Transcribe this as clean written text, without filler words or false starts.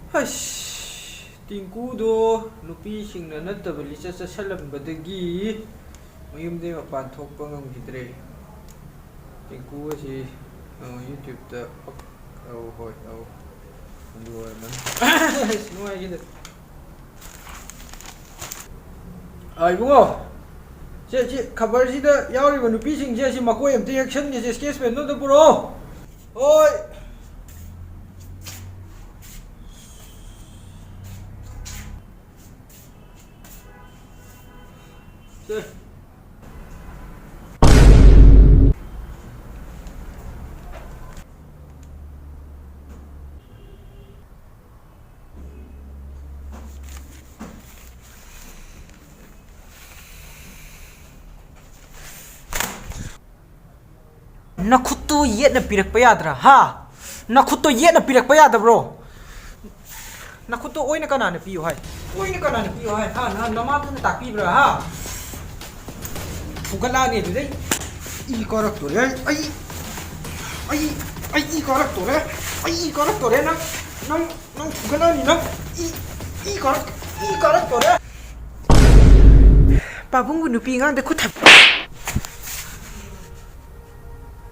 Hush, tingkudo, nupising na natabali sa sasalambadagi. Mayumday mapantok pa ng hidre. Tingku si YouTube ta. Oh, hoy, oh. Ano naman? Sino ay kita? Ay, bungo! Kabar sida yauri ba nupising siya si Makoy am action niya si Skespen no to bro. Hoy. Sir. Nakuto yet na pirak pa yadra ha. Nakuto yet na pirak pa yadra bro. Nakuto oy na kana na piyo hay. Oy na kana na piyo hay. Ha na namatu na takpi bra ha. Fugala ne dai. I korak to re. Ai I korak to re. Ai korak to re na. Nang fugala ni na. I korak to re. Babung bu nupi ngang de ku thap.